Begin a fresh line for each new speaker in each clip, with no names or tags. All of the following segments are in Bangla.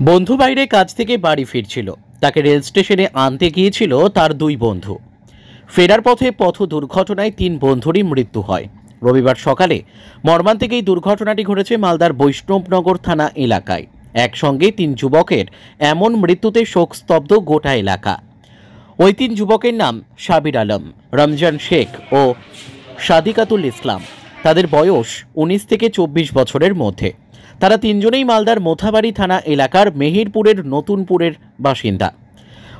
বন্ধু বাইরে কাজ থেকে বাড়ি ফিরছিল। তাকে রেল স্টেশনে আনতে গিয়েছিল তার দুই বন্ধু। ফেরার পথে পথ দুর্ঘটনায় তিন বন্ধুরই মৃত্যু হয়। রবিবার সকালে মর্মান্তিক এই দুর্ঘটনাটি ঘটেছে মালদার বৈষ্ণবনগর থানা এলাকায়। একসঙ্গে তিন যুবকের এমন মৃত্যুতে শোকস্তব্ধ গোটা এলাকা। ওই তিন যুবকের নাম সাবির আলম, রমজান শেখ ও সাদিকাতুল ইসলাম। তাদের বয়স 19 থেকে 24 বছরের মধ্যে। তারা তিনজনেই মালদার মোথাবাড়ি থানা এলাকার মেহেরপুরের নতুনপুরের বাসিন্দা।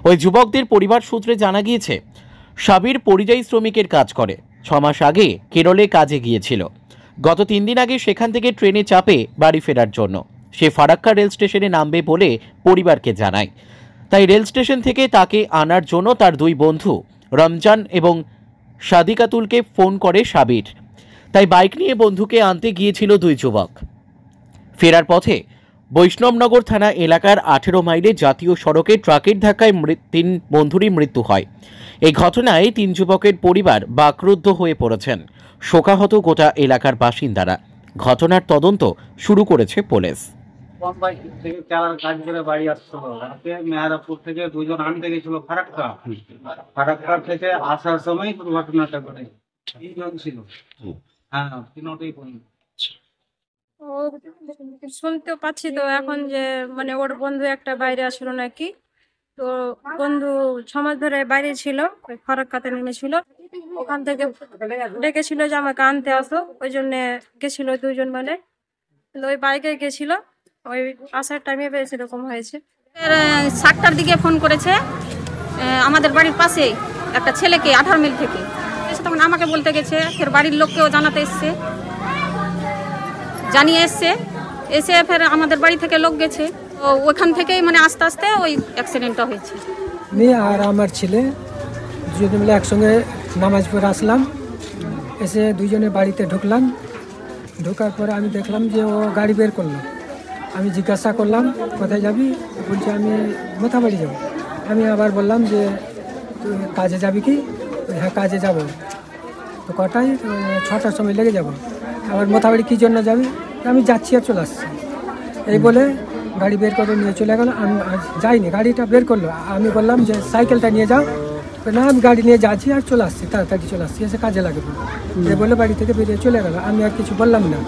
ওই যুবকদের পরিবার সূত্রে জানা গিয়েছে, সাবির পরিযায়ী শ্রমিকের কাজ করে। 6 মাস আগে কেরলে কাজে গিয়েছিল। গত 3 দিন আগে সেখান থেকে ট্রেনে চাপে বাড়ি ফেরার জন্য সে ফারাক্কা রেল স্টেশনে নামবে বলে পরিবারকে জানায়। তাই রেল স্টেশন থেকে তাকে আনার জন্য তার দুই বন্ধু রমজান এবং সাদিকাতুলকে ফোন করে সাবির। তাই বাইক নিয়ে বন্ধুকে আনতে গিয়েছিল দুই যুবক। ফেরার পথে বৈষ্ণবনগর থানা এলাকার 18 মাইলে জাতীয় সড়কে ট্রাকের ধাক্কায় তিন বন্ধুরই মৃত্যু হয়। এই ঘটনায় তিন যুবকের পরিবার বাকরুদ্ধ হয়ে পড়েছেন। শোকাহত গোটা এলাকার বাসিন্দারা। ঘটনার তদন্ত শুরু করেছে পুলিশ।
বোম্বাই থেকে চালার কাজ করে বাড়ি আসছিল। রাতে মেহেরাপুর থেকে দুজন আনতে গেছিল ফারাক্কা। ফারাক্কা থেকে আসার সময় দুর্ঘটনাটা ঘটে। তিনজন ছিল। হ্যাঁ, তিনটেই বন্ধু।
ও শুনতে পাচ্ছি তো এখন যে মানে ওর বন্ধু একটা বাইরে আসলো নাকি। তো বন্ধু 6 মাস ধরে বাইরে ছিল, ওই ফারাক্কাতে নেমেছিল। ওখান থেকে ডেকেছিল যে আমাকে আনতে আসো, ওই জন্য গেছিল দুজন মিলে। কিন্তু ওই বাইকে গেছিল, ওই আসার টাইমে বেশ এরকম হয়েছে।
7টার দিকে ফোন করেছে আমাদের বাড়ির পাশে একটা ছেলেকে 18 মাইল থেকে। এসে তখন আমাকে বলতে গেছে, ফের বাড়ির লোককেও জানাতে এসছে, জানিয়ে এসে ফের আমাদের বাড়ি থেকে লোক গেছে। তো ওখান থেকেই মানে আস্তে আস্তে ওই অ্যাক্সিডেন্টটা হয়েছে।
আমি আর আমার ছেলে দুজনে মিলে একসঙ্গে নামাজ পড়ে আসলাম। এসে দুজনে বাড়িতে ঢুকলাম। ঢোকার পরে আমি দেখলাম যে ও গাড়ি বের করলো। আমি জিজ্ঞাসা করলাম, কোথায় যাবি? বলছে আমি মোথাবাড়ি যাব। আমি আবার বললাম যে তুই কাজে যাবি কি? হ্যাঁ, কাজে যাব। তো কটায়? 6টার সময় লেগে যাব। আবার মোথাবাড়ি কী জন্য যাবি? আমি যাচ্ছি আর চলে আসছি। এই বলে গাড়ি বের করে নিয়ে চলে গেল। আমি যাইনি, গাড়িটা বের করলো। আমি বললাম যে সাইকেলটা নিয়ে যাও। না, আমি গাড়ি নিয়ে যাচ্ছি আর চলে আসছি, তাড়াতাড়ি চলে আসছি, এসে কাজে লাগবে। এই বলে বাড়ি থেকে বেরিয়ে চলে গেল। আমি আর কিছু বললাম না।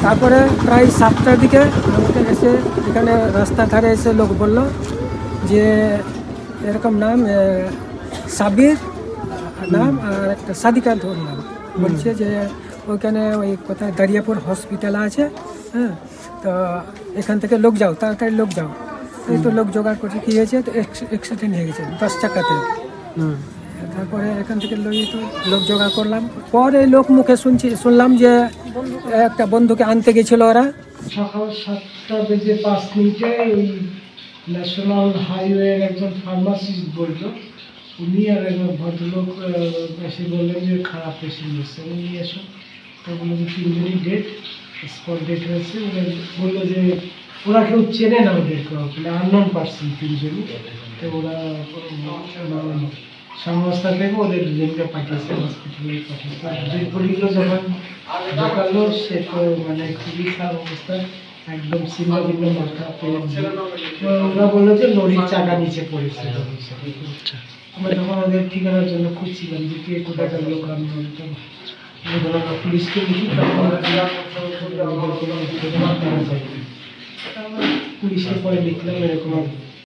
তারপরে প্রায় 7টার দিকে আমাকে এসে এখানে রাস্তার ধারে এসে লোক বলল যে এরকম নাম সাবির নাম আর একটা সাদিকাতুল নাম। বলছে যে ওইখানে ওই কোথায় দারিয়াপুর হসপিটাল আছে, হ্যাঁ, তো এখান থেকে লোক যাও, তাড়াতাড়ি লোক যাও। এই তো লোক জোগাড় করছে। কী হয়েছে? তো অ্যাক্সিডেন্ট হয়ে গেছে 10 চাকাতে। তারপরে এখান থেকে লোক জোগাড় করলাম। পরে লোক মুখে শুনলাম যে একটা বন্ধুকে আনতে গেছিল ওরা। সকাল 7:05 ওই ন্যাশনাল হাইওয়ের একজন ফার্মাসিস্ট বলল, উনি আর একজন ভদ্রলোক এসে বললেন যে খারাপ পেশেন্ট এসছে, উনি এসো। তো বললো যে তিনজনই ডেট, স্পট ডেট হয়েছে। বললো যে ওরা কেউ চেনে না ওদেরকে, আননোন পার্সন তিনজনই। তো ওরা সংস্থা থেকে ওদের দুজনকে পাঠিয়েছে, হসপিটালে পাঠিয়েছে। দুইগুলো যখন ঢোকালো সে তো মানে খুবই খারাপ অবস্থা, একদম সিঙ্গল মাথা পেয়ে। ওরা বললো যে লরির চাকা নিচে পড়েছে। আমরা যখন ওদের ঠিকানার জন্য খুঁজছিলাম যে কে কোথাকার লোক, আমি পুলিশকে লিখি, পুলিশকে পরে লিখলাম এরকম